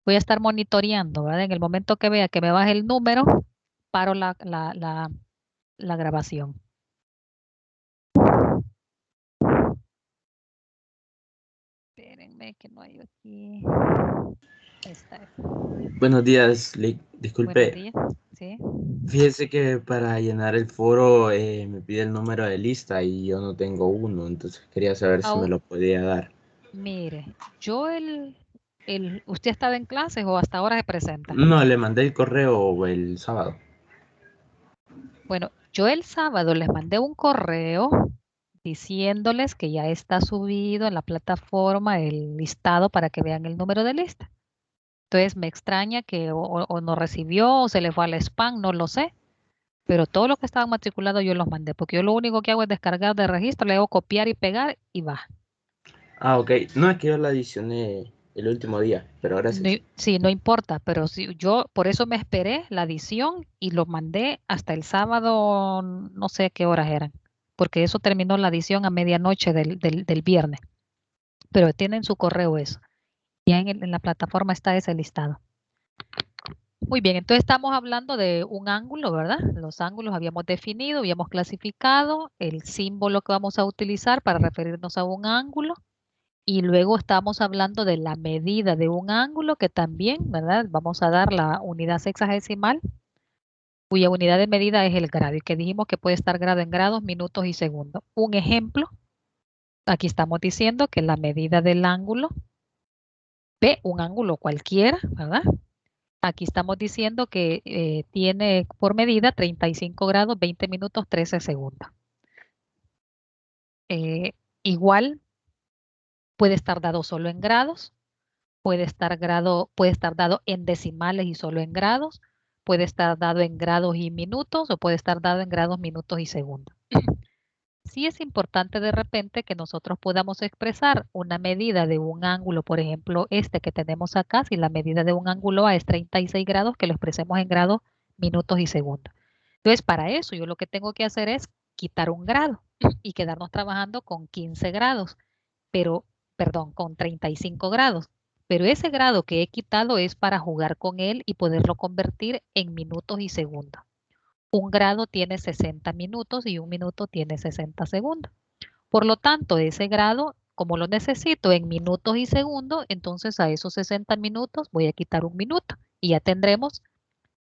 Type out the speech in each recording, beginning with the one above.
Voy a estar monitoreando, ¿verdad? En el momento que vea que me baje el número, paro la grabación. Espérenme que no hay aquí. Esta es. Buenos días, Buenos disculpe. días. Sí. Fíjese que para llenar el foro me pide el número de lista y yo no tengo uno, entonces quería saber si me Au- lo podía dar. Mire, yo ¿usted estaba en clases o hasta ahora se presenta? No, le mandé el correo el sábado. Bueno, yo el sábado les mandé un correo diciéndoles que ya está subido en la plataforma el listado para que vean el número de lista. Entonces me extraña que o no recibió o se le fue al spam, no lo sé, pero todo lo que estaban matriculados yo los mandé, porque yo lo único que hago es descargar de registro, le hago copiar y pegar y va. Ah, ok. No, es que yo la adicioné el último día, pero No, gracias. sí, no importa, pero si yo por eso me esperé la adición y lo mandé hasta el sábado, no sé qué horas eran, porque eso terminó la adición a medianoche del viernes, pero tienen su correo eso. Ya en la plataforma está ese listado. Muy bien, entonces estamos hablando de un ángulo, ¿verdad? Los ángulos habíamos definido, habíamos clasificado el símbolo que vamos a utilizar para referirnos a un ángulo. Y luego estamos hablando de la medida de un ángulo que también, ¿verdad? Vamos a dar la unidad sexagesimal, cuya unidad de medida es el grado y que dijimos que puede estar grado en grados, minutos y segundos. Un ejemplo, aquí estamos diciendo que la medida del ángulo, P, un ángulo cualquiera, ¿verdad? Aquí estamos diciendo que tiene por medida 35 grados, 20 minutos, 13 segundos. Eh, Igual puede estar dado solo en grados. Puede estar dado en decimales y solo en grados, puede estar dado en grados y minutos o puede estar dado en grados, minutos y segundos. Sí es importante de repente que nosotros podamos expresar una medida de un ángulo, por ejemplo, este que tenemos acá, si la medida de un ángulo A es 36 grados, que lo expresemos en grados, minutos y segundos. Entonces, para eso yo lo que tengo que hacer es quitar un grado y quedarnos trabajando con 15 grados, pero, perdón, con 35 grados. Pero ese grado que he quitado es para jugar con él y poderlo convertir en minutos y segundos. Un grado tiene 60 minutos y un minuto tiene 60 segundos. Por lo tanto, ese grado, como lo necesito en minutos y segundos, entonces a esos 60 minutos voy a quitar un minuto y ya tendremos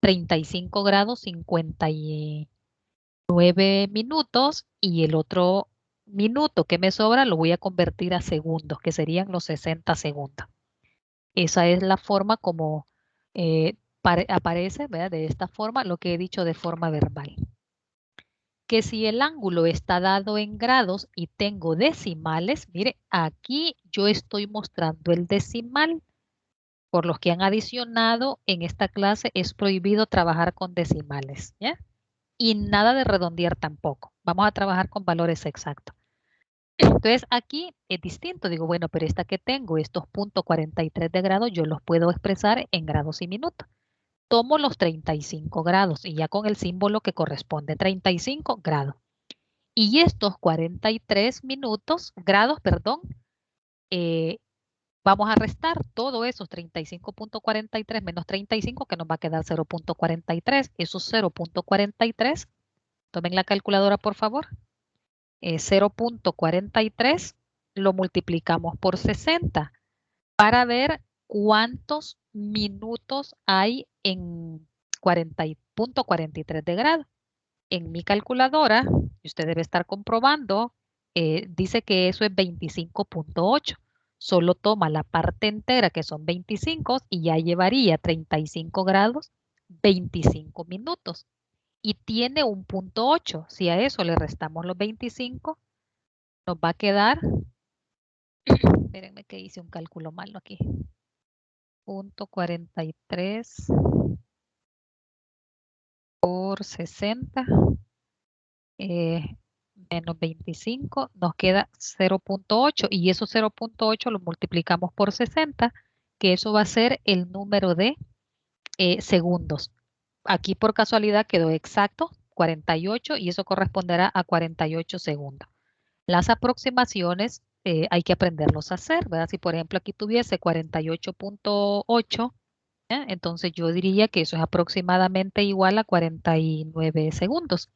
35 grados 59 minutos y el otro minuto que me sobra lo voy a convertir a segundos, que serían los 60 segundos. Esa es la forma como aparece, ¿verdad? De esta forma, lo que he dicho de forma verbal. Que si el ángulo está dado en grados y tengo decimales, mire, aquí yo estoy mostrando el decimal. Por los que han adicionado en esta clase, es prohibido trabajar con decimales, ¿ya? Y nada de redondear tampoco. Vamos a trabajar con valores exactos. Entonces aquí es distinto. Digo, bueno, pero esta que tengo, estos .43 de grado, yo los puedo expresar en grados y minutos. Tomo los 35 grados y ya con el símbolo que corresponde, 35 grados. Y estos 43 minutos, grados, perdón, eh, vamos a restar todos esos 35.43 menos 35, que nos va a quedar 0.43. Esos 0.43, tomen la calculadora por favor. 0.43 lo multiplicamos por 60 para ver cuántos minutos hay en 40.43 de grado. En mi calculadora, y usted debe estar comprobando, dice que eso es 25.8. Solo toma la parte entera, que son 25, y ya llevaría 35 grados, 25 minutos. Y tiene un punto 8. Si a eso le restamos los 25, nos va a quedar, espérenme que hice un cálculo malo aquí, punto 43 por 60, eh, menos 25, nos queda 0.8 y esos 0.8 lo multiplicamos por 60, que eso va a ser el número de segundos. Aquí por casualidad quedó exacto 48 y eso corresponderá a 48 segundos. Las aproximaciones hay que aprenderlos a hacer, ¿verdad? Si por ejemplo aquí tuviese 48.8 ¿Ya? Entonces yo diría que eso es aproximadamente igual a 49 segundos.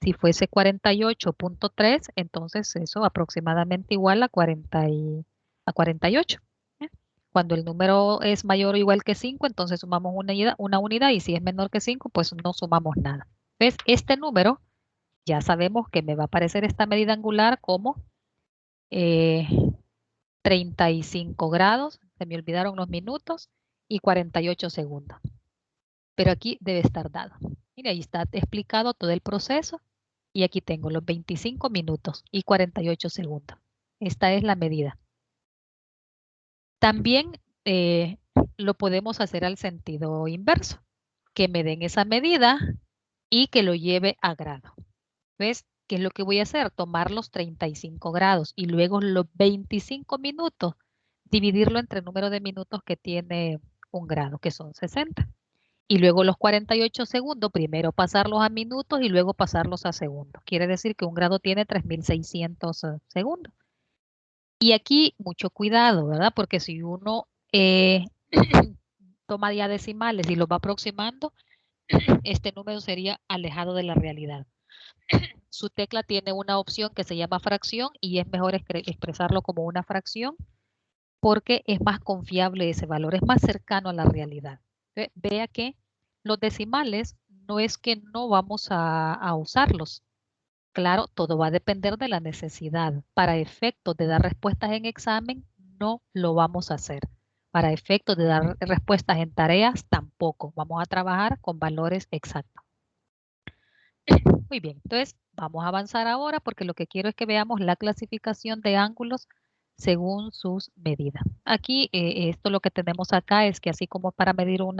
Si fuese 48.3, entonces eso aproximadamente igual a 48. ¿Ya? Cuando el número es mayor o igual que 5, entonces sumamos una unidad y si es menor que 5, pues no sumamos nada. ¿Ves? Este número ya sabemos que me va a aparecer esta medida angular como eh, 35 grados, se me olvidaron los minutos, y 48 segundos. Pero aquí debe estar dado. Mira, ahí está explicado todo el proceso y aquí tengo los 25 minutos y 48 segundos. Esta es la medida. También lo podemos hacer al sentido inverso, que me den esa medida y que lo lleve a grado. ¿Ves? ¿Qué es lo que voy a hacer? Tomar los 35 grados y luego los 25 minutos, dividirlo entre el número de minutos que tiene un grado, que son 60. Y luego los 48 segundos, primero pasarlos a minutos y luego pasarlos a segundos. Quiere decir que un grado tiene 3600 segundos. Y aquí mucho cuidado, ¿verdad? Porque si uno toma ya decimales y los va aproximando, este número sería alejado de la realidad. Su tecla tiene una opción que se llama fracción y es mejor expresarlo como una fracción porque es más confiable ese valor, es más cercano a la realidad. Vea que los decimales no es que no vamos a usarlos. Claro, todo va a depender de la necesidad. Para efectos de dar respuestas en examen, no lo vamos a hacer. Para efectos de dar respuestas en tareas, tampoco. Vamos a trabajar con valores exactos. Muy bien, entonces vamos a avanzar ahora porque lo que quiero es que veamos la clasificación de ángulos según sus medidas. Aquí, esto lo que tenemos acá es que así como para medir un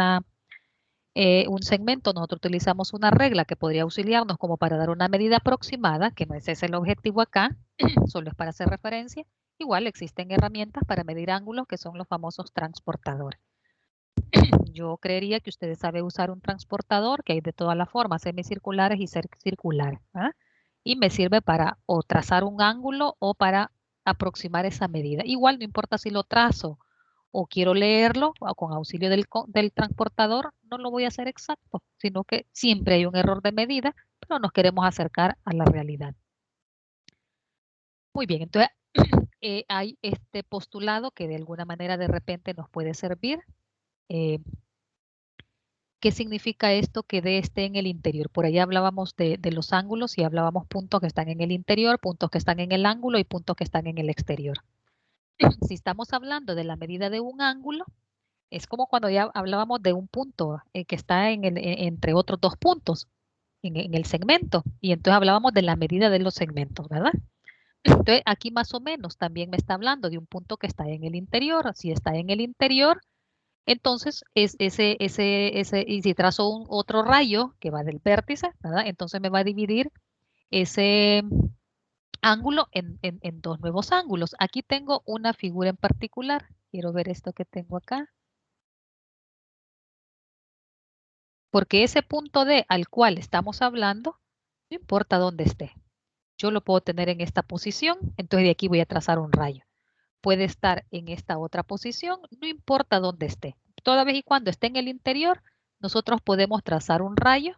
segmento, nosotros utilizamos una regla que podría auxiliarnos como para dar una medida aproximada, que no es ese el objetivo acá, solo es para hacer referencia. Igual existen herramientas para medir ángulos que son los famosos transportadores. Yo creería que ustedes saben usar un transportador que hay de todas las formas, semicirculares y circulares. ¿Ah? Y me sirve para o trazar un ángulo o para aproximar esa medida. Igual no importa si lo trazo o quiero leerlo o con auxilio del transportador, no lo voy a hacer exacto, sino que siempre hay un error de medida, pero nos queremos acercar a la realidad. Muy bien, entonces hay este postulado que de alguna manera de repente nos puede servir. ¿Qué significa esto que D esté en el interior? Por ahí hablábamos de los ángulos y hablábamos puntos que están en el interior, puntos que están en el ángulo y puntos que están en el exterior. Si estamos hablando de la medida de un ángulo, es como cuando ya hablábamos de un punto que está entre otros dos puntos en el segmento. Y entonces hablábamos de la medida de los segmentos, ¿verdad? Entonces aquí más o menos también me está hablando de un punto que está en el interior. Si está en el interior, entonces, es y si trazo otro rayo que va del vértice, ¿verdad? Entonces me va a dividir ese ángulo en dos nuevos ángulos. Aquí tengo una figura en particular. Quiero ver esto que tengo acá. Porque ese punto D al cual estamos hablando, no importa dónde esté. Yo lo puedo tener en esta posición, entonces de aquí voy a trazar un rayo. Puede estar en esta otra posición, no importa dónde esté. Toda vez y cuando esté en el interior, nosotros podemos trazar un rayo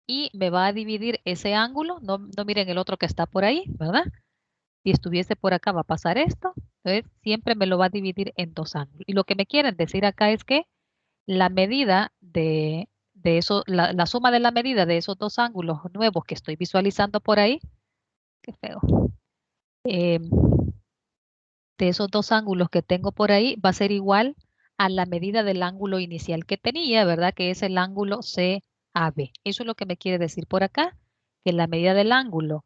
y me va a dividir ese ángulo. No, no miren el otro que está por ahí, ¿verdad? Si estuviese por acá va a pasar esto. Entonces siempre me lo va a dividir en dos ángulos. Y lo que me quieren decir acá es que la medida de eso, la suma de la medida de esos dos ángulos nuevos que estoy visualizando por ahí, qué feo, eh, de esos dos ángulos que tengo por ahí va a ser igual a la medida del ángulo inicial que tenía, ¿verdad? Que es el ángulo CAB. Eso es lo que me quiere decir por acá, que la medida del ángulo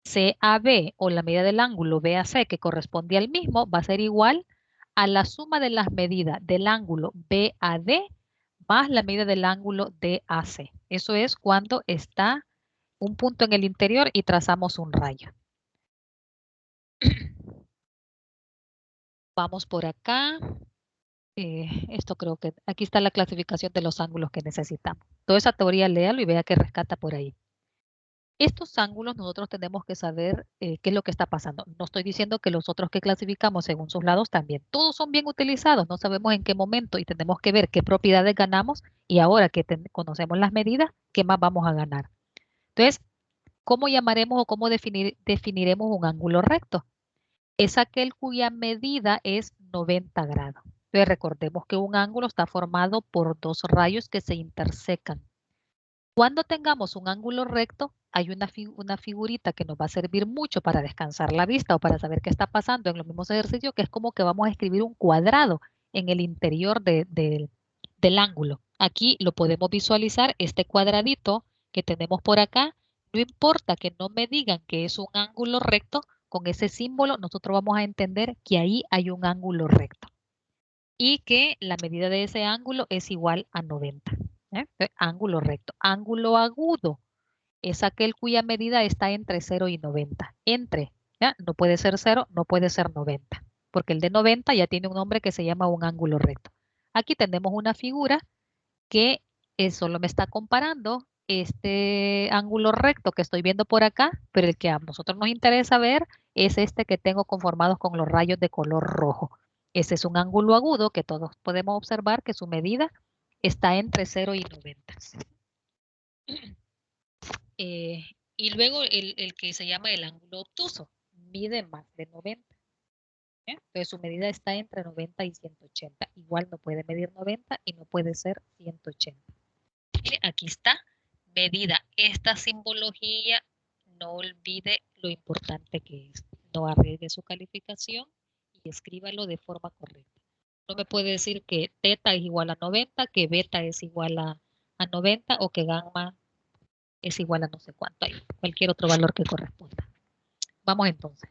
CAB o la medida del ángulo BAC que corresponde al mismo va a ser igual a la suma de las medidas del ángulo BAD más la medida del ángulo DAC. Eso es cuando está un punto en el interior y trazamos un rayo. Vamos por acá. Esto creo que aquí está la clasificación de los ángulos que necesitamos. Toda esa teoría léalo y vea que rescata por ahí. Estos ángulos nosotros tenemos que saber qué es lo que está pasando. No estoy diciendo que los otros que clasificamos según sus lados también. Todos son bien utilizados, no sabemos en qué momento y tenemos que ver qué propiedades ganamos y ahora que conocemos las medidas, qué más vamos a ganar. Entonces, ¿cómo llamaremos o cómo definiremos un ángulo recto? Es aquel cuya medida es 90 grados. Entonces, recordemos que un ángulo está formado por dos rayos que se intersecan. Cuando tengamos un ángulo recto, hay una figurita que nos va a servir mucho para descansar la vista o para saber qué está pasando en los mismos ejercicios, que es como que vamos a escribir un cuadrado en el interior del ángulo. Aquí lo podemos visualizar, este cuadradito que tenemos por acá. No importa que no me digan que es un ángulo recto, con ese símbolo nosotros vamos a entender que ahí hay un ángulo recto y que la medida de ese ángulo es igual a 90. Ángulo recto. Ángulo agudo es aquel cuya medida está entre 0 y 90. Entre, ¿ya? No puede ser 0, no puede ser 90, porque el de 90 ya tiene un nombre que se llama un ángulo recto. Aquí tenemos una figura que solo me está comparando este ángulo recto que estoy viendo por acá, pero el que a nosotros nos interesa ver es este que tengo conformados con los rayos de color rojo. Ese es un ángulo agudo que todos podemos observar que su medida está entre 0 y 90. Y luego el que se llama el ángulo obtuso, mide más de 90. Entonces su medida está entre 90 y 180. Igual no puede medir 90 y no puede ser 180. Mire, aquí está, medida. Esta simbología, no olvide lo importante que es. No arriesgue su calificación y escríbalo de forma correcta. No me puede decir que teta es igual a 90, que beta es igual a 90 o que gamma es igual a no sé cuánto. Hay cualquier otro valor que corresponda. Vamos entonces.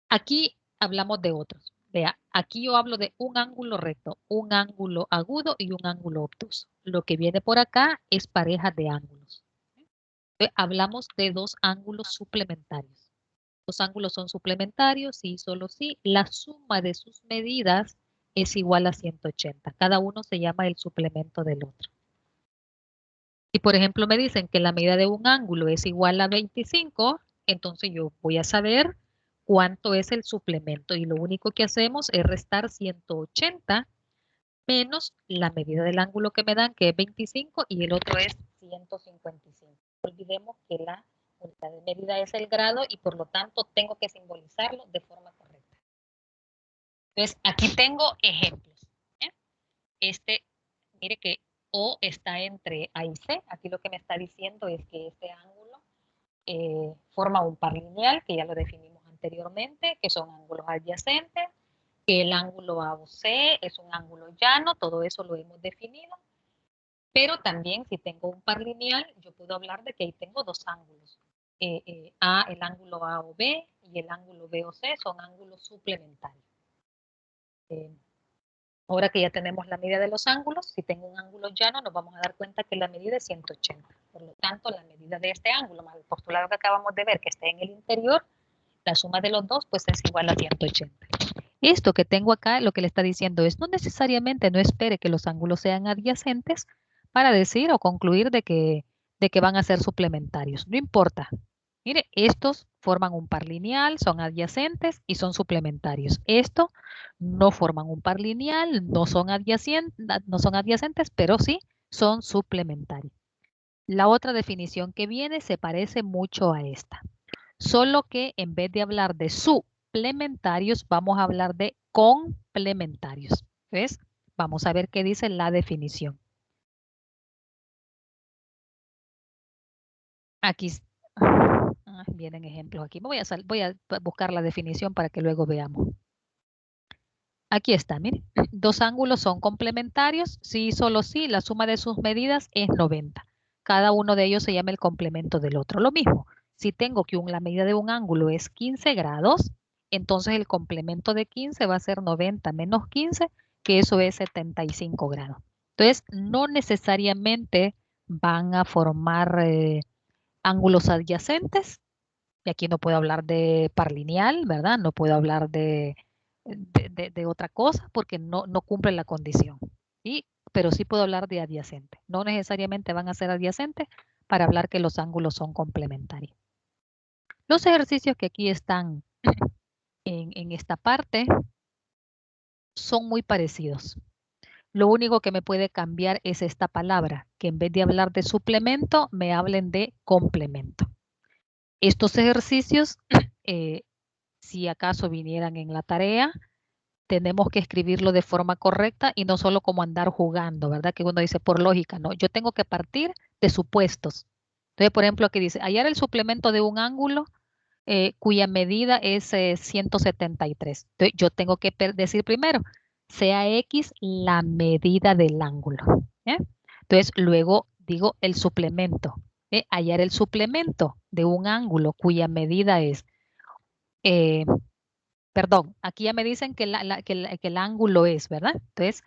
Aquí hablamos de otros. Vea, aquí yo hablo de un ángulo recto, un ángulo agudo y un ángulo obtuso. Lo que viene por acá es pareja de ángulos. Hablamos de dos ángulos suplementarios. Los ángulos son suplementarios y solo si la suma de sus medidas es igual a 180. Cada uno se llama el suplemento del otro. Si por ejemplo me dicen que la medida de un ángulo es igual a 25, entonces yo voy a saber cuánto es el suplemento y lo único que hacemos es restar 180 menos la medida del ángulo que me dan, que es 25, y el otro es 155. No olvidemos que la unidad de medida es el grado y por lo tanto tengo que simbolizarlo de forma correcta. Entonces, aquí tengo ejemplos. Mire que O está entre A y C. Aquí lo que me está diciendo es que este ángulo forma un par lineal, que ya lo definimos anteriormente, que son ángulos adyacentes, que el ángulo ABC es un ángulo llano, todo eso lo hemos definido. Pero también si tengo un par lineal, yo puedo hablar de que ahí tengo dos ángulos. El ángulo A o B y el ángulo B o C son ángulos suplementarios. Ahora que ya tenemos la medida de los ángulos, si tengo un ángulo llano, nos vamos a dar cuenta que la medida es 180. Por lo tanto, la medida de este ángulo más el postulado que acabamos de ver, que está en el interior, la suma de los dos, pues es igual a 180. Esto que tengo acá, lo que le está diciendo es, no necesariamente no espere que los ángulos sean adyacentes para decir o concluir de que van a ser suplementarios. No importa. Mire, estos forman un par lineal, son adyacentes y son suplementarios. Esto no forman un par lineal, no son adyacentes, pero sí son suplementarios. La otra definición que viene se parece mucho a esta, solo que en vez de hablar de suplementarios, vamos a hablar de complementarios. ¿Ves? Vamos a ver qué dice la definición. Aquí vienen ejemplos. Aquí voy a buscar la definición para que luego veamos. Aquí está, miren. Dos ángulos son complementarios si y solo si la suma de sus medidas es 90. Cada uno de ellos se llama el complemento del otro. Lo mismo, si tengo que la medida de un ángulo es 15 grados, entonces el complemento de 15 va a ser 90 menos 15, que eso es 75 grados. Entonces, no necesariamente van a formar ángulos adyacentes. Y aquí no puedo hablar de par lineal, ¿verdad? No puedo hablar de otra cosa porque no cumple la condición. ¿Sí? pero sí puedo hablar de adyacente. No necesariamente van a ser adyacentes para hablar que los ángulos son complementarios. Los ejercicios que aquí están en esta parte son muy parecidos. Lo único que me puede cambiar es esta palabra, que en vez de hablar de suplemento, me hablen de complemento. Estos ejercicios, si acaso vinieran en la tarea, tenemos que escribirlo de forma correcta y no solo como andar jugando, ¿verdad? Que uno dice por lógica, no. Yo tengo que partir de supuestos. Entonces, por ejemplo, aquí dice, hallar el suplemento de un ángulo cuya medida es 173. Entonces, yo tengo que decir primero, sea X la medida del ángulo. ¿eh? Entonces, luego digo el suplemento. Hallar el suplemento de un ángulo cuya medida es, perdón, aquí ya me dicen que, que el ángulo es, ¿verdad? Entonces,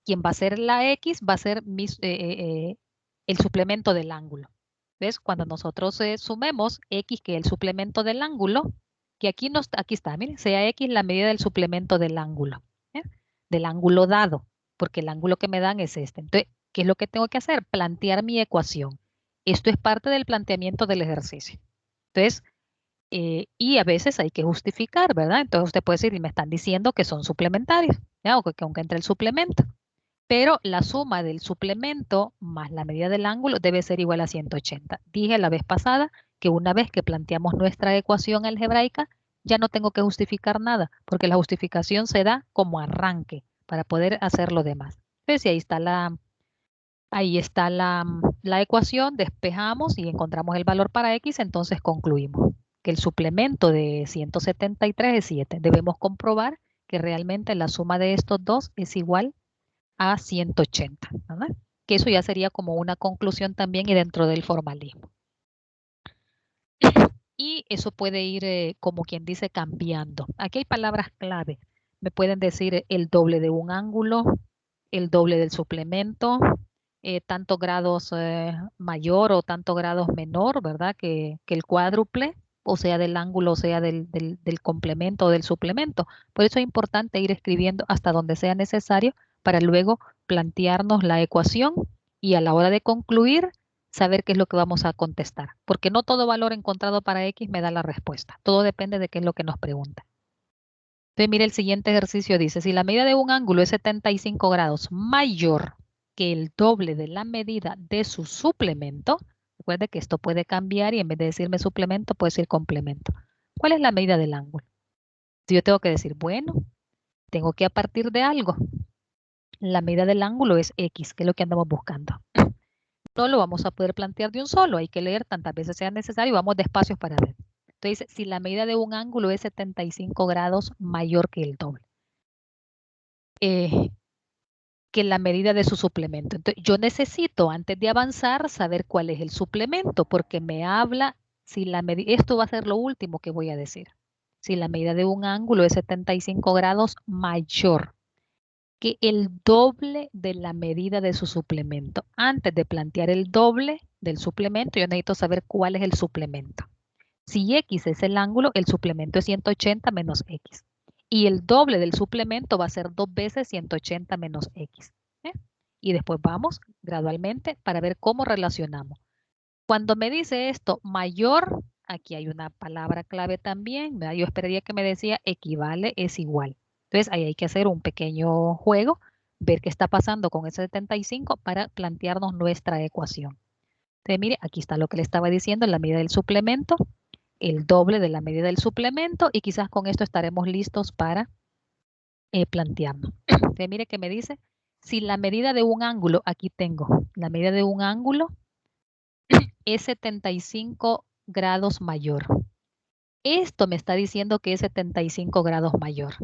quien va a ser la X va a ser el suplemento del ángulo. ¿Ves? Cuando nosotros sumemos X, que es el suplemento del ángulo, que aquí está, miren, sea X la medida del suplemento del ángulo, ¿eh? Del ángulo dado, porque el ángulo que me dan es este. Entonces, ¿qué es lo que tengo que hacer? Plantear mi ecuación. Esto es parte del planteamiento del ejercicio. Entonces, y a veces hay que justificar, ¿verdad? Entonces usted puede decir, y me están diciendo que son suplementarios, ¿ya? O que aunque entre el suplemento. Pero la suma del suplemento más la medida del ángulo debe ser igual a 180. Dije la vez pasada que una vez que planteamos nuestra ecuación algebraica, ya no tengo que justificar nada, porque la justificación se da como arranque para poder hacer lo demás. Entonces, ahí está la ecuación, despejamos y encontramos el valor para X, entonces concluimos que el suplemento de 173 es 7. Debemos comprobar que realmente la suma de estos dos es igual a 180, ¿verdad? Que eso ya sería como una conclusión también y dentro del formalismo. Y eso puede ir, como quien dice, cambiando. Aquí hay palabras clave. Me pueden decir el doble de un ángulo, el doble del suplemento, tantos grados mayor o tantos grados menor, ¿verdad? Que el cuádruple, o sea, del ángulo, o sea, del complemento o del suplemento. Por eso es importante ir escribiendo hasta donde sea necesario para luego plantearnos la ecuación y a la hora de concluir, saber qué es lo que vamos a contestar. Porque no todo valor encontrado para X me da la respuesta. Todo depende de qué es lo que nos pregunta. Entonces, mire, el siguiente ejercicio dice, si la medida de un ángulo es 75 grados mayor que el doble de la medida de su suplemento, recuerde que esto puede cambiar y en vez de decirme suplemento, puede decir complemento. ¿Cuál es la medida del ángulo? Si yo tengo que decir, bueno, tengo que a partir de algo. La medida del ángulo es X, que es lo que andamos buscando. No lo vamos a poder plantear de un solo, hay que leer tantas veces sea necesario y vamos despacio para ver. Entonces, si la medida de un ángulo es 75 grados mayor que el doble. Que la medida de su suplemento. Entonces, yo necesito, antes de avanzar, saber cuál es el suplemento, porque me habla, si la medida, esto va a ser lo último que voy a decir. Si la medida de un ángulo es 75 grados mayor que el doble de la medida de su suplemento. Antes de plantear el doble del suplemento, yo necesito saber cuál es el suplemento. Si X es el ángulo, el suplemento es 180 menos X. Y el doble del suplemento va a ser 2 veces 180 menos X. ¿eh? Y después vamos gradualmente para ver cómo relacionamos. Cuando me dice esto mayor, aquí hay una palabra clave también. Yo esperaría que me decía equivale, es igual. Entonces ahí hay que hacer un pequeño juego, ver qué está pasando con ese 75 para plantearnos nuestra ecuación. Entonces mire, aquí está lo que le estaba diciendo, la medida del suplemento, el doble de la medida del suplemento y quizás con esto estaremos listos para plantearnos. Entonces mire que me dice, si la medida de un ángulo, aquí tengo, la medida de un ángulo es 75 grados mayor. Esto me está diciendo que es 75 grados mayor.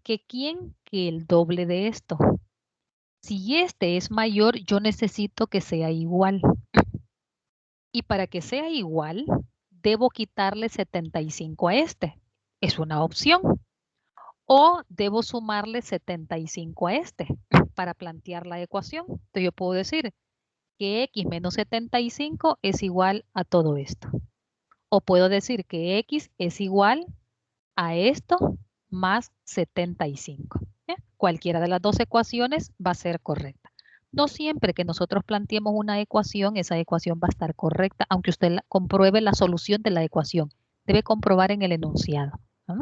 ¿Que quién? Que el doble de esto. Si este es mayor, yo necesito que sea igual. Y para que sea igual, debo quitarle 75 a este. Es una opción. O debo sumarle 75 a este para plantear la ecuación. Entonces yo puedo decir que x menos 75 es igual a todo esto. O puedo decir que x es igual a esto más 75. cualquiera de las dos ecuaciones va a ser correcta. No siempre que nosotros planteemos una ecuación, esa ecuación va a estar correcta, aunque usted compruebe la solución de la ecuación. Debe comprobar en el enunciado. ¿Ah?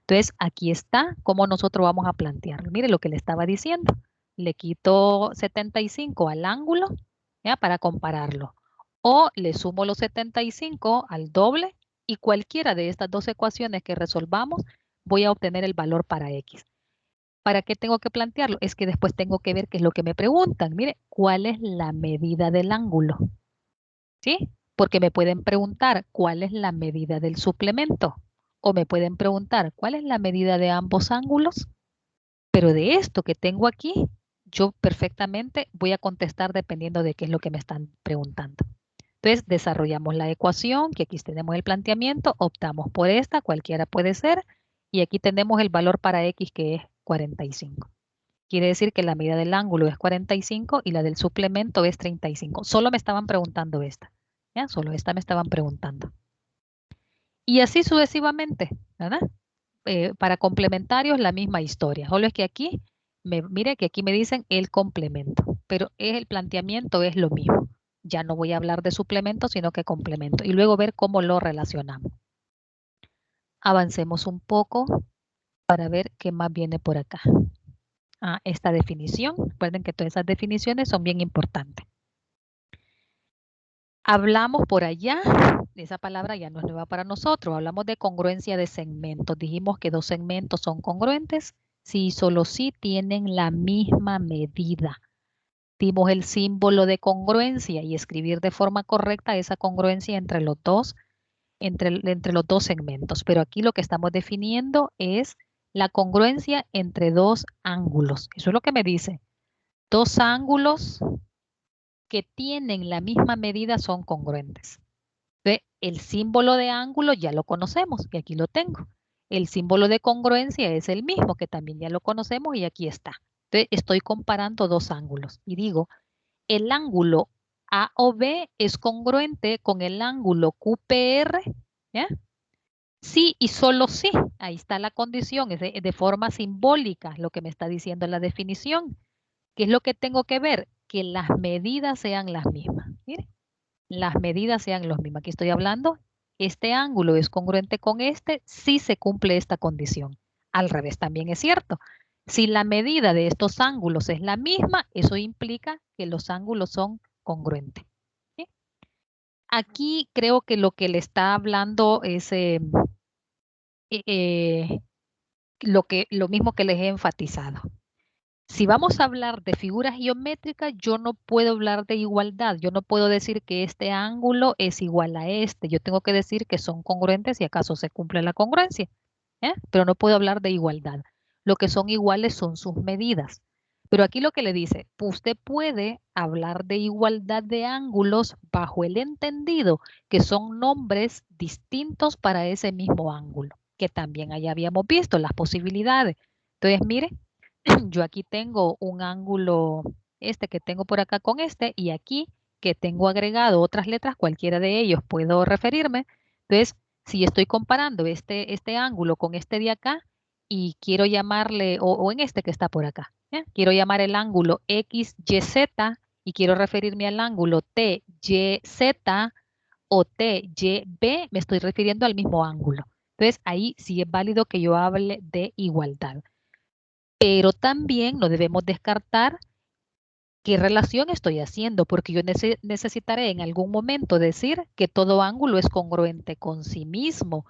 Entonces, aquí está cómo nosotros vamos a plantearlo. Mire lo que le estaba diciendo. Le quito 75 al ángulo, ¿ya? Para compararlo. O le sumo los 75 al doble y cualquiera de estas dos ecuaciones que resolvamos, voy a obtener el valor para X. ¿Para qué tengo que plantearlo? Es que después tengo que ver qué es lo que me preguntan. Mire, ¿cuál es la medida del ángulo? ¿Sí? Porque me pueden preguntar cuál es la medida del suplemento. O me pueden preguntar cuál es la medida de ambos ángulos. Pero de esto que tengo aquí, yo perfectamente voy a contestar dependiendo de qué es lo que me están preguntando. Entonces, desarrollamos la ecuación, que aquí tenemos el planteamiento, optamos por esta, cualquiera puede ser, y aquí tenemos el valor para X que es 45. Quiere decir que la medida del ángulo es 45 y la del suplemento es 35. Solo me estaban preguntando esta, ¿ya? Solo esta me estaban preguntando. Y así sucesivamente, ¿verdad? Para complementarios la misma historia, solo es que aquí, mire que aquí me dicen el complemento, pero el planteamiento es lo mismo. Ya no voy a hablar de suplemento, sino que complemento. Y luego ver cómo lo relacionamos. Avancemos un poco para ver qué más viene por acá. Esta definición. Recuerden que todas esas definiciones son bien importantes. Hablamos por allá, esa palabra ya no es nueva para nosotros, hablamos de congruencia de segmentos. Dijimos que dos segmentos son congruentes si solo si tienen la misma medida. Dimos el símbolo de congruencia y escribir de forma correcta esa congruencia entre los dos, entre los dos segmentos. Pero aquí lo que estamos definiendo es la congruencia entre dos ángulos. Eso es lo que me dice. Dos ángulos que tienen la misma medida son congruentes. Entonces, el símbolo de ángulo ya lo conocemos y aquí lo tengo. El símbolo de congruencia es el mismo que también ya lo conocemos y aquí está. Entonces, estoy comparando dos ángulos y digo, el ángulo A o B es congruente con el ángulo QPR, ¿ya? Sí y solo sí. Ahí está la condición, es de forma simbólica lo que me está diciendo la definición. ¿Qué es lo que tengo que ver? Que las medidas sean las mismas. Mire, las medidas sean las mismas. Aquí estoy hablando, este ángulo es congruente con este si se cumple esta condición. Al revés también es cierto. Si la medida de estos ángulos es la misma, eso implica que los ángulos son congruentes. ¿Sí? Aquí creo que lo que le está hablando es lo mismo que les he enfatizado. Si vamos a hablar de figuras geométricas, yo no puedo hablar de igualdad. Yo no puedo decir que este ángulo es igual a este. Yo tengo que decir que son congruentes y acaso se cumple la congruencia. Pero no puedo hablar de igualdad. Lo que son iguales son sus medidas. Pero aquí lo que le dice, usted puede hablar de igualdad de ángulos bajo el entendido que son nombres distintos para ese mismo ángulo, que también allá habíamos visto las posibilidades. Entonces, mire, yo aquí tengo un ángulo, este que tengo por acá con este, y aquí que tengo agregado otras letras, cualquiera de ellos puedo referirme. Entonces, si estoy comparando este ángulo con este de acá y quiero llamarle, o en este que está por acá, ¿ya? Quiero llamar el ángulo XYZ y quiero referirme al ángulo TYZ o TYB, me estoy refiriendo al mismo ángulo. Entonces, ahí sí es válido que yo hable de igualdad. Pero también no debemos descartar qué relación estoy haciendo, porque yo necesitaré en algún momento decir que todo ángulo es congruente con sí mismo.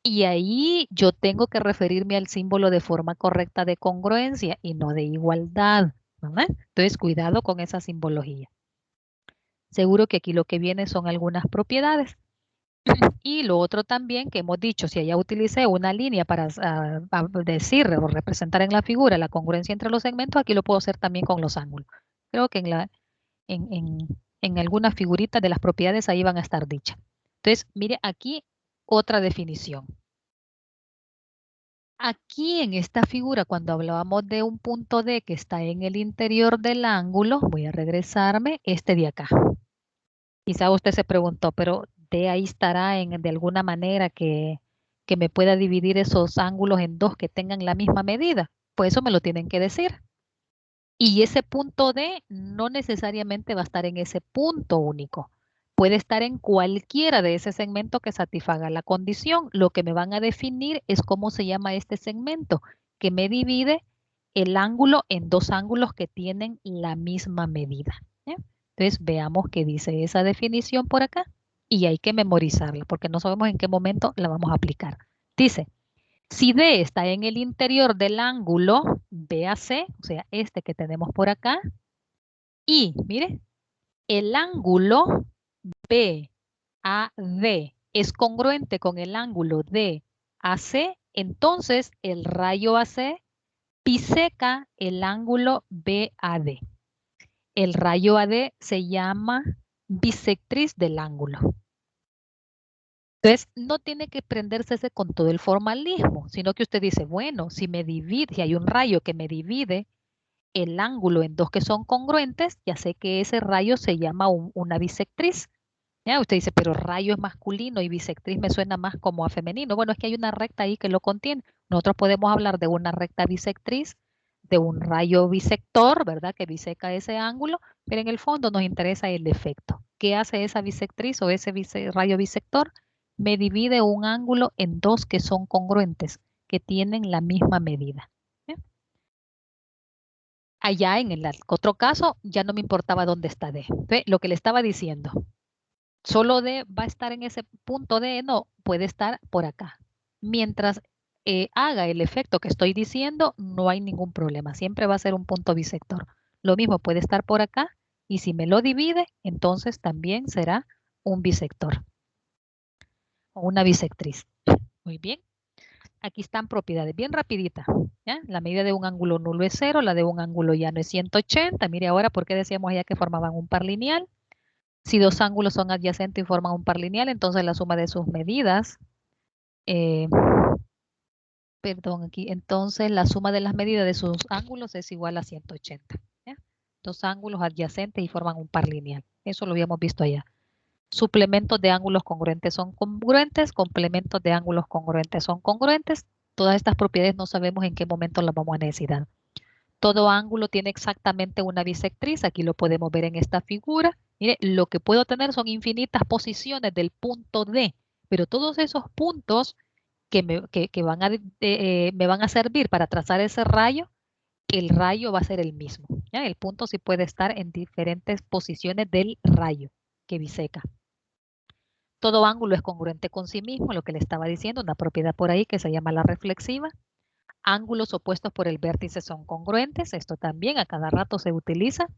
Y ahí yo tengo que referirme al símbolo de forma correcta de congruencia y no de igualdad, ¿verdad? Entonces, cuidado con esa simbología. Seguro que aquí lo que viene son algunas propiedades. Y lo otro también que hemos dicho, si allá utilicé una línea para decir o representar en la figura la congruencia entre los segmentos, aquí lo puedo hacer también con los ángulos. Creo que en algunas figuritas de las propiedades ahí van a estar dichas. Entonces, mire aquí otra definición. Aquí en esta figura, cuando hablábamos de un punto D que está en el interior del ángulo, voy a regresarme, este de acá. Quizá usted se preguntó, pero D ahí estará de alguna manera que me pueda dividir esos ángulos en dos que tengan la misma medida. Pues eso me lo tienen que decir. Y ese punto D no necesariamente va a estar en ese punto único. Puede estar en cualquiera de ese segmento que satisfaga la condición. Lo que me van a definir es cómo se llama este segmento, que me divide el ángulo en dos ángulos que tienen la misma medida. ¿Ya? Entonces veamos qué dice esa definición por acá y hay que memorizarla porque no sabemos en qué momento la vamos a aplicar. Dice, si D está en el interior del ángulo BAC, o sea, este que tenemos por acá, y mire, el ángulo BAD es congruente con el ángulo DAC, entonces el rayo AC biseca el ángulo BAD. El rayo AD se llama bisectriz del ángulo. Entonces, no tiene que prenderse con todo el formalismo, sino que usted dice, bueno, si me divide, si hay un rayo que me divide el ángulo en dos que son congruentes, ya sé que ese rayo se llama una bisectriz. ¿Ya? Usted dice, pero rayo es masculino y bisectriz me suena más como a femenino. Bueno, es que hay una recta ahí que lo contiene. Nosotros podemos hablar de una recta bisectriz, de un rayo bisector, ¿verdad? Que biseca ese ángulo, pero en el fondo nos interesa el efecto. ¿Qué hace esa bisectriz o ese rayo bisector? Me divide un ángulo en dos que son congruentes, que tienen la misma medida. ¿Ya? Allá en el otro caso, ya no me importaba dónde está D. ¿Ve? Lo que le estaba diciendo. Solo D va a estar en ese punto D, no, puede estar por acá. Mientras haga el efecto que estoy diciendo, no hay ningún problema. Siempre va a ser un punto bisector. Lo mismo puede estar por acá y si me lo divide, entonces también será un bisector o una bisectriz. Muy bien. Aquí están propiedades, bien rapidita. ¿Ya? La medida de un ángulo nulo es 0, la de un ángulo llano es 180. Mire ahora por qué decíamos allá que formaban un par lineal. Si dos ángulos son adyacentes y forman un par lineal, entonces la suma de sus medidas, eh, perdón, aquí, entonces la suma de las medidas de sus ángulos es igual a 180. ¿Ya? Dos ángulos adyacentes y forman un par lineal. Eso lo habíamos visto allá. Suplementos de ángulos congruentes son congruentes, complementos de ángulos congruentes son congruentes. Todas estas propiedades no sabemos en qué momento las vamos a necesitar. Todo ángulo tiene exactamente una bisectriz. Aquí lo podemos ver en esta figura. Mire, lo que puedo tener son infinitas posiciones del punto D, pero todos esos puntos que me van a servir para trazar ese rayo, el rayo va a ser el mismo. ¿Ya? El punto sí puede estar en diferentes posiciones del rayo que biseca. Todo ángulo es congruente con sí mismo, lo que le estaba diciendo, una propiedad por ahí que se llama la reflexiva. Ángulos opuestos por el vértice son congruentes. Esto también a cada rato se utiliza.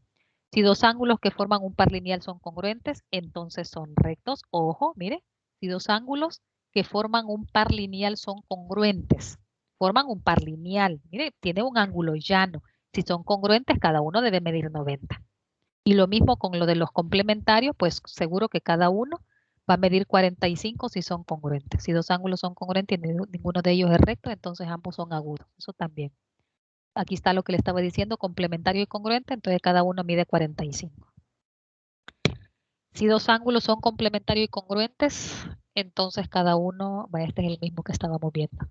Si dos ángulos que forman un par lineal son congruentes, entonces son rectos. Ojo, mire, si dos ángulos que forman un par lineal son congruentes, forman un par lineal. Mire, tiene un ángulo llano. Si son congruentes, cada uno debe medir 90. Y lo mismo con lo de los complementarios, pues seguro que cada uno va a medir 45 si son congruentes. Si dos ángulos son congruentes y ninguno de ellos es recto, entonces ambos son agudos. Eso también. Aquí está lo que le estaba diciendo, complementario y congruente, entonces cada uno mide 45. Si dos ángulos son complementarios y congruentes, entonces cada uno, este es el mismo que estábamos viendo.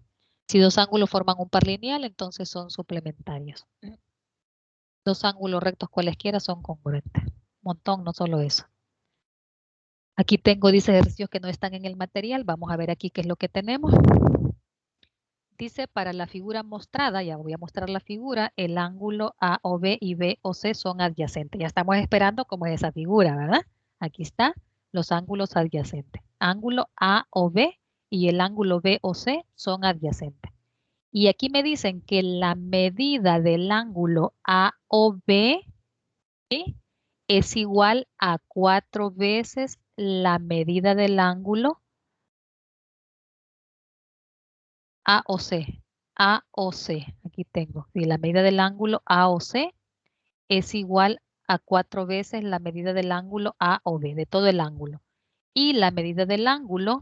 Si dos ángulos forman un par lineal, entonces son suplementarios. Dos ángulos rectos cualesquiera son congruentes. Montón, no solo eso. Aquí tengo, dice, ejercicios que no están en el material. Vamos a ver aquí qué es lo que tenemos. Dice, para la figura mostrada, ya voy a mostrar la figura, el ángulo AOB y BOC son adyacentes. Ya estamos esperando cómo es esa figura, ¿verdad? Aquí está, los ángulos adyacentes. Ángulo AOB y el ángulo BOC son adyacentes. Y aquí me dicen que la medida del ángulo AOB es igual a 4 veces la medida del ángulo AOC. AOC, aquí tengo. Y la medida del ángulo AOC es igual a 4 veces la medida del ángulo AOB, de todo el ángulo. Y la medida del ángulo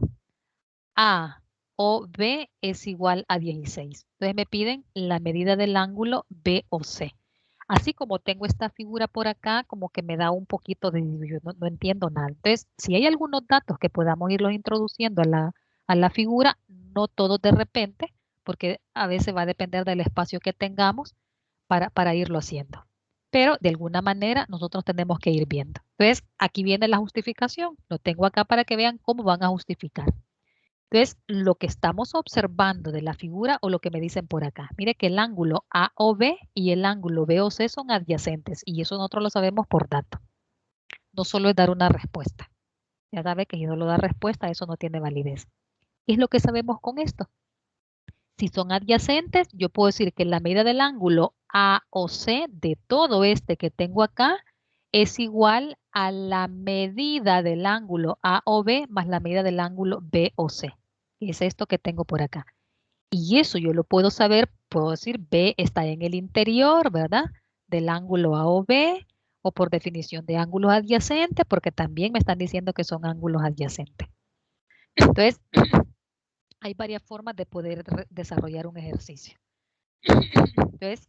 AOB es igual a 16. Entonces me piden la medida del ángulo BOC. Así como tengo esta figura por acá, como que me da un poquito de, yo no entiendo nada. Entonces, si hay algunos datos que podamos irlos introduciendo a la figura, no todos de repente, porque a veces va a depender del espacio que tengamos para irlo haciendo. Pero de alguna manera nosotros tenemos que ir viendo. Entonces, aquí viene la justificación. Lo tengo acá para que vean cómo van a justificar. Entonces, lo que estamos observando de la figura o lo que me dicen por acá. Mire que el ángulo A o B y el ángulo B o C son adyacentes y eso nosotros lo sabemos por dato. No solo es dar una respuesta. Ya sabe que si no lo da respuesta, eso no tiene validez. ¿Qué es lo que sabemos con esto? Si son adyacentes, yo puedo decir que la medida del ángulo A o C de todo este que tengo acá es igual a la medida del ángulo A o B más la medida del ángulo B o C. Es esto que tengo por acá. Y eso yo lo puedo saber, puedo decir B está en el interior, ¿verdad? Del ángulo A o B, o por definición de ángulos adyacentes, porque también me están diciendo que son ángulos adyacentes. Entonces, hay varias formas de poder desarrollar un ejercicio. Entonces,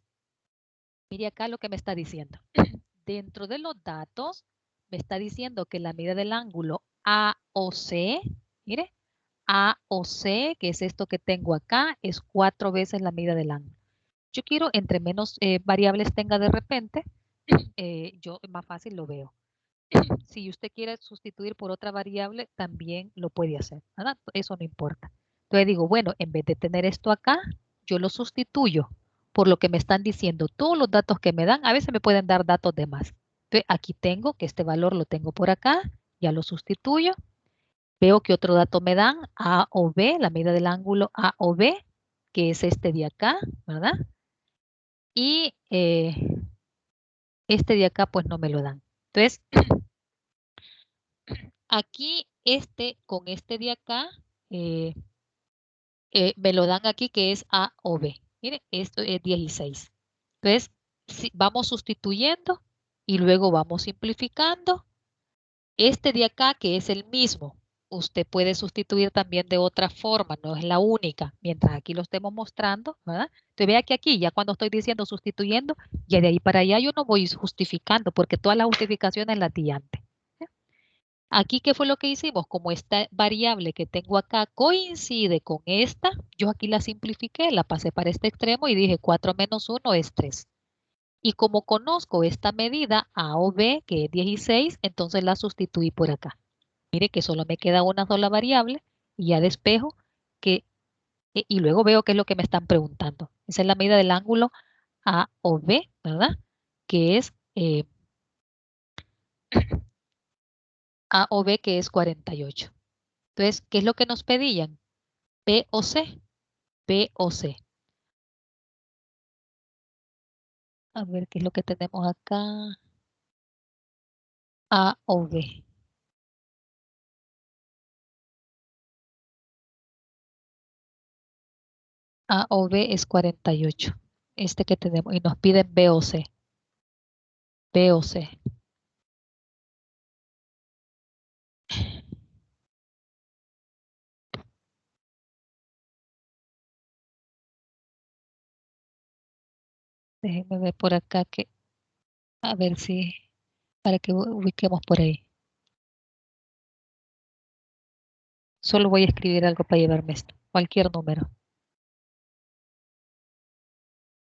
mire acá lo que me está diciendo. Dentro de los datos, me está diciendo que la medida del ángulo A o C, mire, A o C, que es esto que tengo acá, es 4 veces la medida del ángulo. Yo quiero, entre menos variables tenga de repente, yo más fácil lo veo. Si usted quiere sustituir por otra variable, también lo puede hacer, ¿verdad? Eso no importa. Entonces digo, bueno, en vez de tener esto acá, yo lo sustituyo por lo que me están diciendo. Todos los datos que me dan, a veces me pueden dar datos de más. Entonces aquí tengo que este valor lo tengo por acá, ya lo sustituyo. Veo que otro dato me dan, A o B, la medida del ángulo A o B, que es este de acá, ¿verdad? Y este de acá pues no me lo dan. Entonces, aquí este con este de acá eh, me lo dan aquí que es A o B. Mire, esto es 16. Entonces, si vamos sustituyendo y luego vamos simplificando. Este de acá que es el mismo, usted puede sustituir también de otra forma, no es la única, mientras aquí lo estemos mostrando, ¿verdad? Entonces vea que aquí ya cuando estoy diciendo sustituyendo, ya de ahí para allá yo no voy justificando porque todas las justificaciones las di antes. Aquí, ¿qué fue lo que hicimos? Como esta variable que tengo acá coincide con esta, yo aquí la simplifiqué, la pasé para este extremo y dije 4 menos 1 es 3. Y como conozco esta medida A o B, que es 16, entonces la sustituí por acá. Mire que solo me queda una sola variable y ya despejo que, y luego veo qué es lo que me están preguntando. Esa es la medida del ángulo A o B, ¿verdad? Que es A o B, que es 48. Entonces, ¿qué es lo que nos pedían? B o C. B o C. A ver qué es lo que tenemos acá. A o B. A o B es 48. Este que tenemos. Y nos piden B o C. B o C. Déjenme ver por acá que, a ver si, para que ubiquemos por ahí. Solo voy a escribir algo para llevarme esto. Cualquier número.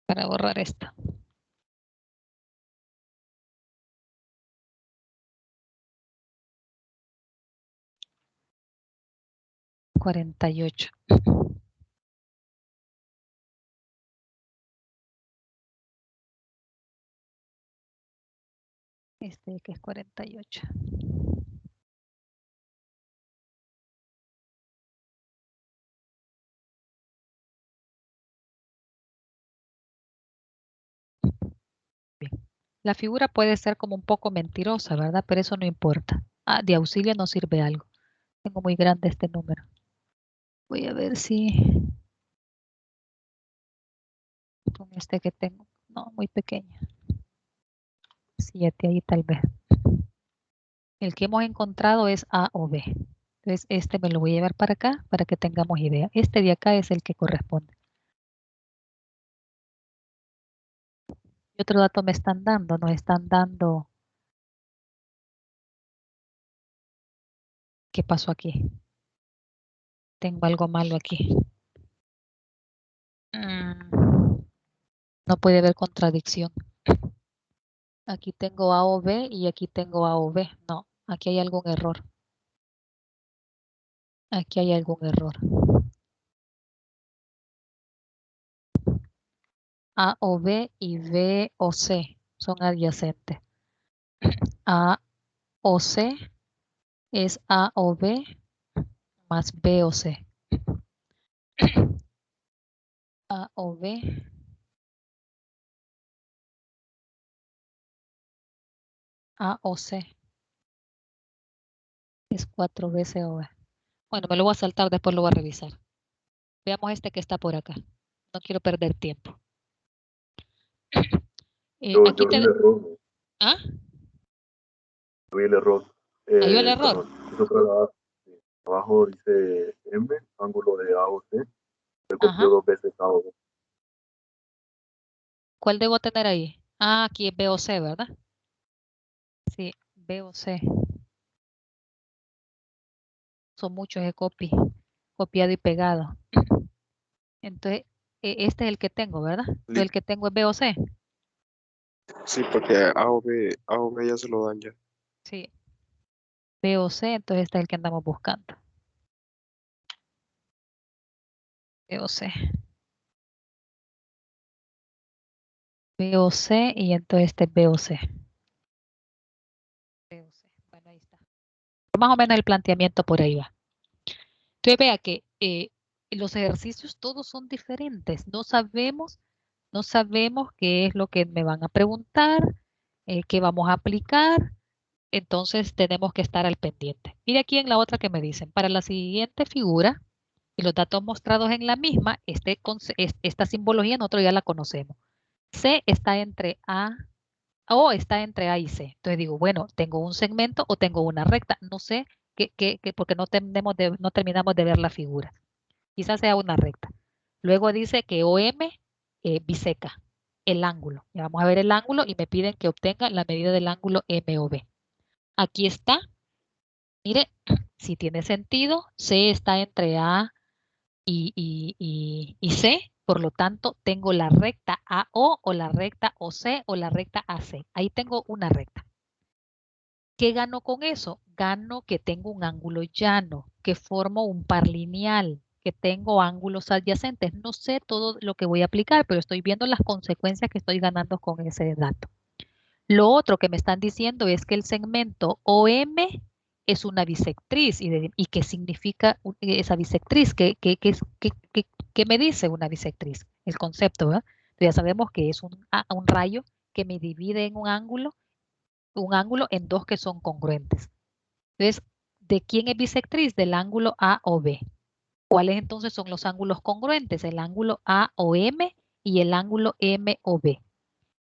Para borrar esto. $48. 48. Este que es 48. Bien. La figura puede ser como un poco mentirosa, ¿verdad? Pero eso no importa. Ah, de auxilio nos sirve algo. Tengo muy grande este número. Voy a ver si con este que tengo. No, muy pequeño. 7 ahí tal vez. El que hemos encontrado es A o B. Entonces este me lo voy a llevar para acá para que tengamos idea. Este de acá es el que corresponde. ¿Qué otro dato me están dando? Nos están dando. ¿Qué pasó aquí? Tengo algo malo aquí. No puede haber contradicción. Aquí tengo A o B y aquí tengo A o B. No, aquí hay algún error. Aquí hay algún error. A o B y B o C son adyacentes. A o C es A o B más B o C. A o B A o C es 4B C o B. Bueno, me lo voy a saltar, después lo voy a revisar. Veamos este que está por acá. No quiero perder tiempo. Aquí Yo vi el te... error, ¿Ah? yo vi el error. ¿Hay el error? Cuando quiso trasladar, abajo dice M, ángulo de A o C, se Ajá. copió 2 veces A o B. ¿Cuál debo tener ahí? Ah, aquí es B o C, ¿verdad? Sí, B o C. Son muchos de copiado y pegado. Entonces, este es el que tengo, ¿verdad? Entonces, el que tengo es B o C. Sí, porque A o B ya se lo dan ya. Sí, B o C, entonces este es el que andamos buscando. B o C. B o C y entonces este es B o C. B o C. Bueno, ahí está. Más o menos el planteamiento por ahí va. Entonces vea que los ejercicios todos son diferentes. No sabemos qué es lo que me van a preguntar, qué vamos a aplicar. Entonces tenemos que estar al pendiente. Mire aquí en la otra que me dicen, para la siguiente figura y los datos mostrados en la misma, esta simbología nosotros ya la conocemos. C está entre A o está entre A y C. Entonces digo, bueno, tengo un segmento o tengo una recta. No sé porque no terminamos de ver la figura. Quizás sea una recta. Luego dice que OM biseca el ángulo. Ya vamos a ver el ángulo y me piden que obtenga la medida del ángulo MOB. Aquí está. Mire, si tiene sentido, C está entre A y C, por lo tanto, tengo la recta AO o la recta OC o la recta AC. Ahí tengo una recta. ¿Qué gano con eso? Gano que tengo un ángulo llano, que formo un par lineal, que tengo ángulos adyacentes. No sé todo lo que voy a aplicar, pero estoy viendo las consecuencias que estoy ganando con ese dato. Lo otro que me están diciendo es que el segmento OM es una bisectriz. ¿Y qué significa esa bisectriz? ¿Qué me dice una bisectriz? El concepto, ¿verdad? Ya sabemos que es un rayo que me divide en un ángulo en dos que son congruentes. Entonces, ¿de quién es bisectriz? Del ángulo A o B. ¿Cuáles entonces son los ángulos congruentes? El ángulo A o M y el ángulo M o B.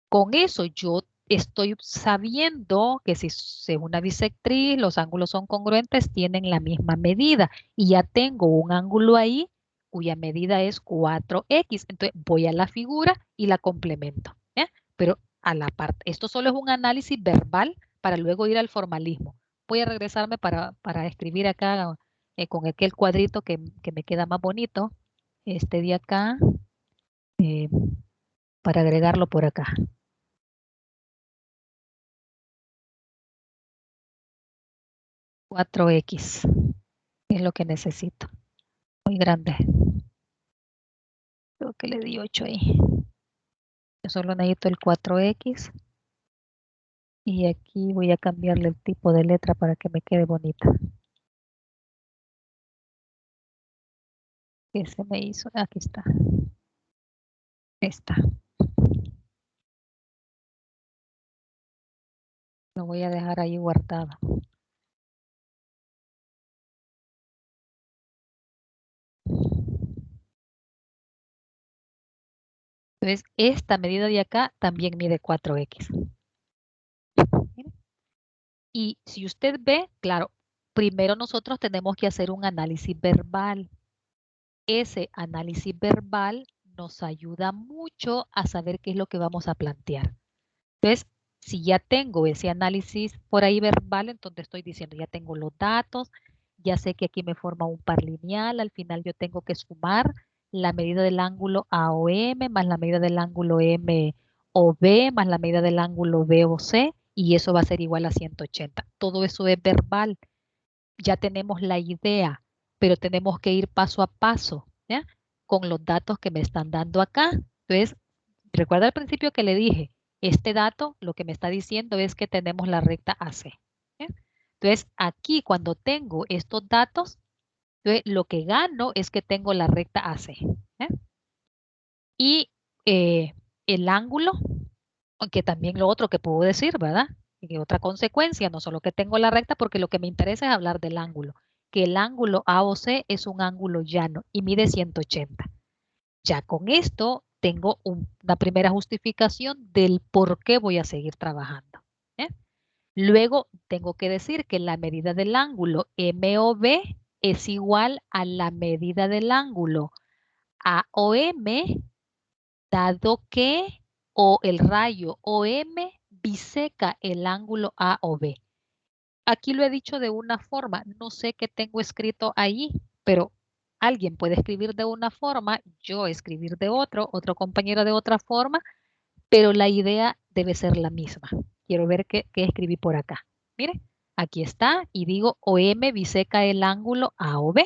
Con eso yo estoy sabiendo que si es una bisectriz, los ángulos son congruentes, tienen la misma medida. Y ya tengo un ángulo ahí cuya medida es 4x. Entonces voy a la figura y la complemento. Pero a la parte, esto solo es un análisis verbal para luego ir al formalismo. Voy a regresarme para escribir acá con aquel cuadrito que me queda más bonito. Este de acá, eh, para agregarlo por acá. 4x es lo que necesito. Muy grande. Creo que le di 8 ahí. Yo solo necesito el 4x. Y aquí voy a cambiarle el tipo de letra para que me quede bonita. ¿Qué se me hizo? Aquí está. Esta. Lo voy a dejar ahí guardado. Entonces, esta medida de acá también mide 4x. Y si usted ve, claro, primero nosotros tenemos que hacer un análisis verbal. Ese análisis verbal nos ayuda mucho a saber qué es lo que vamos a plantear. Entonces, si ya tengo ese análisis por ahí verbal, entonces estoy diciendo, ya tengo los datos, ya sé que aquí me forma un par lineal, al final yo tengo que sumar la medida del ángulo AOM más la medida del ángulo MOB más la medida del ángulo BOC y eso va a ser igual a 180. Todo eso es verbal. Ya tenemos la idea, pero tenemos que ir paso a paso, ¿ya? Con los datos que me están dando acá. Entonces, recuerda al principio que le dije, este dato lo que me está diciendo es que tenemos la recta AC. ¿Ya? Entonces, aquí cuando tengo estos datos, entonces, lo que gano es que tengo la recta AC. ¿Ya? Y el ángulo, aunque también lo otro que puedo decir, ¿verdad? Y otra consecuencia, no solo que tengo la recta, porque lo que me interesa es hablar del ángulo, que el ángulo AOC es un ángulo llano y mide 180. Ya con esto tengo una primera justificación del por qué voy a seguir trabajando. ¿Eh? Luego tengo que decir que la medida del ángulo MOB es igual a la medida del ángulo AOM, dado que el rayo OM biseca el ángulo AOB. Aquí lo he dicho de una forma, no sé qué tengo escrito ahí, pero alguien puede escribir de una forma, yo escribir de otro compañero de otra forma, pero la idea debe ser la misma. Quiero ver qué escribí por acá. Mire, aquí está y digo OM biseca el ángulo AOB.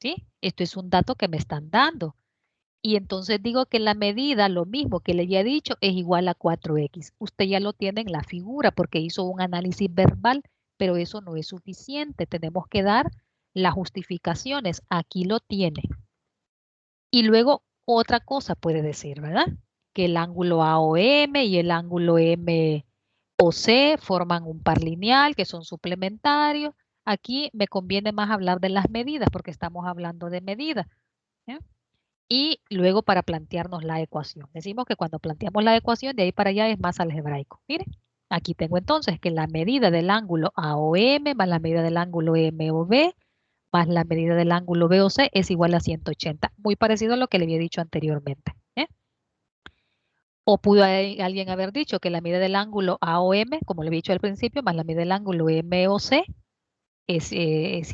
¿Sí? Esto es un dato que me están dando. Y entonces digo que la medida, lo mismo que le había dicho, es igual a 4x. Usted ya lo tiene en la figura porque hizo un análisis verbal, pero eso no es suficiente. Tenemos que dar las justificaciones. Aquí lo tiene. Y luego otra cosa puede decir, ¿verdad? Que el ángulo AOM y el ángulo MOC forman un par lineal, que son suplementarios. Aquí me conviene más hablar de las medidas porque estamos hablando de medidas. ¿Eh? Y luego para plantearnos la ecuación. Decimos que cuando planteamos la ecuación, de ahí para allá es más algebraico. Miren, aquí tengo entonces que la medida del ángulo AOM más la medida del ángulo MOB más la medida del ángulo BOC es igual a 180. Muy parecido a lo que le había dicho anteriormente. ¿Eh? O pudo alguien haber dicho que la medida del ángulo AOM, como le había dicho al principio, más la medida del ángulo MOC es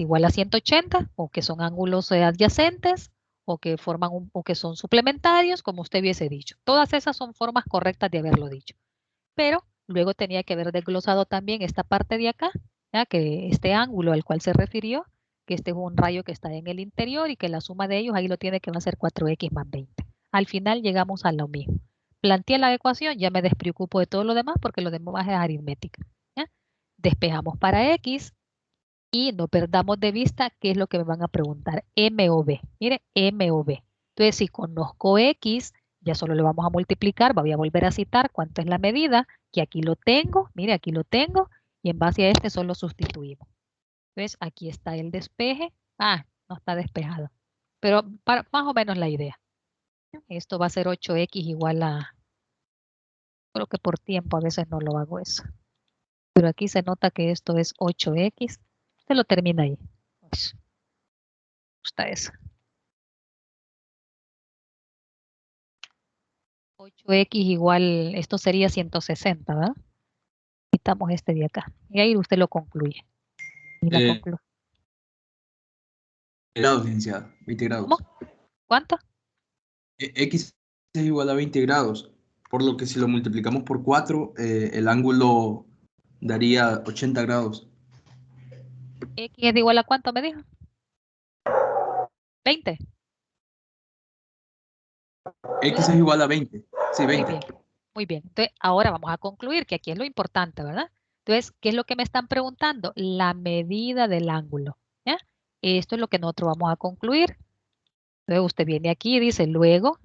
igual a 180, o que son ángulos adyacentes, o que forman o que son suplementarios, como usted hubiese dicho. Todas esas son formas correctas de haberlo dicho. Pero luego tenía que haber desglosado también esta parte de acá, ¿ya? Que este ángulo al cual se refirió, que este es un rayo que está en el interior y que la suma de ellos ahí lo tiene que va a ser 4x más 20. Al final llegamos a lo mismo. Planteé la ecuación, ya me despreocupo de todo lo demás porque lo demás es aritmética. ¿Ya? Despejamos para x y no perdamos de vista qué es lo que me van a preguntar. M o B. Mire, M o B. Entonces, si conozco X, ya solo le vamos a multiplicar. Voy a volver a citar cuánto es la medida, que aquí lo tengo. Mire, aquí lo tengo. Y en base a este solo sustituimos. Entonces, aquí está el despeje. Ah, no está despejado. Pero para más o menos la idea. Esto va a ser 8x igual a... Creo que por tiempo a veces no lo hago eso. Pero aquí se nota que esto es 8x. Usted lo termina ahí. Pues, gusta eso. 8x igual, esto sería 160, ¿verdad? Quitamos este de acá. Y ahí usted lo concluye. Y la concluye. Grados, licenciada. 20 grados. ¿Cómo? ¿Cuánto? X es igual a 20 grados. Por lo que si lo multiplicamos por 4, el ángulo daría 80 grados. X es igual a cuánto me dijo? 20. X es igual a 20. Sí, 20. Muy bien. Muy bien. Entonces, ahora vamos a concluir que aquí es lo importante, ¿verdad? Entonces, ¿qué es lo que me están preguntando? La medida del ángulo. ¿Ya? Esto es lo que nosotros vamos a concluir. Entonces, usted viene aquí y dice luego,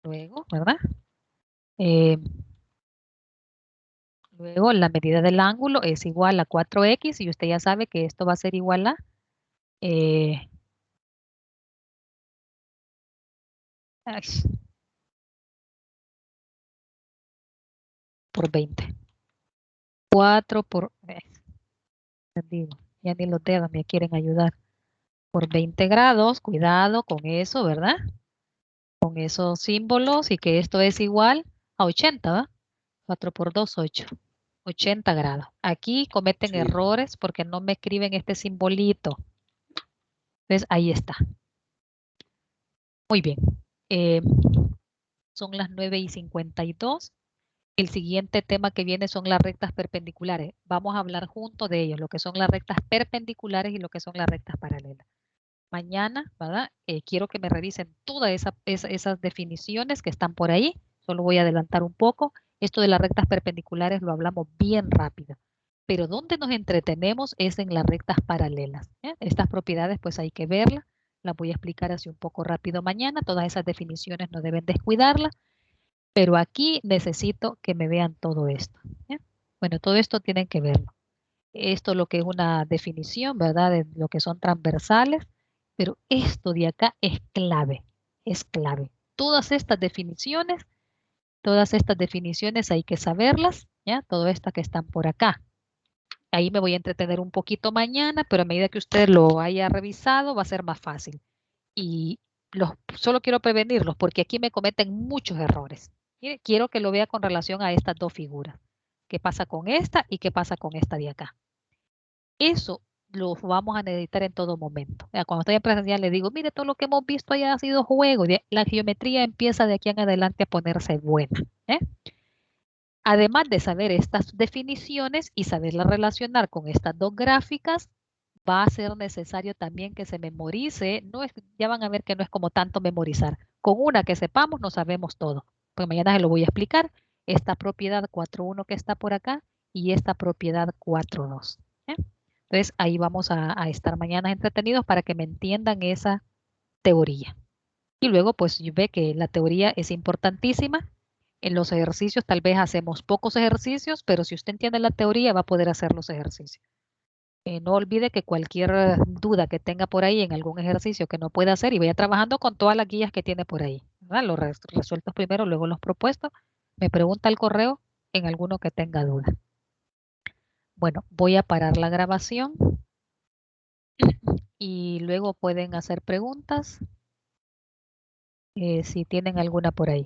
¿verdad? Luego, la medida del ángulo es igual a 4x y usted ya sabe que esto va a ser igual a por 20. 4 por... digo, ya ni los dedos me quieren ayudar. Por 20 grados, cuidado con eso, ¿verdad? Con esos símbolos y que esto es igual a 80, ¿verdad? 4 por 2, 8. 80 grados. Aquí cometen Sí. errores porque no me escriben este simbolito. Entonces, ahí está. Muy bien. Son las 9:52. El siguiente tema que viene son las rectas perpendiculares. Vamos a hablar juntos de ellos, lo que son las rectas perpendiculares y lo que son las rectas paralelas. Mañana, ¿verdad? Quiero que me revisen todas esas definiciones que están por ahí. Solo voy a adelantar un poco. Esto de las rectas perpendiculares lo hablamos bien rápido. Pero donde nos entretenemos es en las rectas paralelas. Estas propiedades pues hay que verlas. Las voy a explicar así un poco rápido mañana. Todas esas definiciones no deben descuidarlas. Pero aquí necesito que me vean todo esto. Bueno, todo esto tienen que verlo. Esto lo que es una definición, ¿verdad? De lo que son transversales. Pero esto de acá es clave. Es clave. Todas estas definiciones hay que saberlas. ¿Ya? Todas estas que están por acá. Ahí me voy a entretener un poquito mañana, pero a medida que usted lo haya revisado va a ser más fácil. Y solo quiero prevenirlos porque aquí me cometen muchos errores. Quiero que lo vea con relación a estas dos figuras. ¿Qué pasa con esta y qué pasa con esta de acá? Eso lo vamos a necesitar en todo momento. Cuando estoy en presencial le digo, mire, todo lo que hemos visto ya ha sido juego. La geometría empieza de aquí en adelante a ponerse buena. Además de saber estas definiciones y saberlas relacionar con estas dos gráficas, va a ser necesario también que se memorice. Ya van a ver que no es como tanto memorizar. Con una que sepamos, no sabemos todo. Pues mañana se lo voy a explicar. Esta propiedad 4.1 que está por acá y esta propiedad 4.2. Entonces ahí vamos a estar mañana entretenidos para que me entiendan esa teoría. Y luego pues ve que la teoría es importantísima. En los ejercicios tal vez hacemos pocos ejercicios, pero si usted entiende la teoría va a poder hacer los ejercicios. No olvide que cualquier duda que tenga por ahí en algún ejercicio que no pueda hacer y vaya trabajando con todas las guías que tiene por ahí. ¿Verdad? Los resueltos primero, luego los propuestos. Me pregunta al correo en alguno que tenga duda. Bueno, voy a parar la grabación y luego pueden hacer preguntas si tienen alguna por ahí.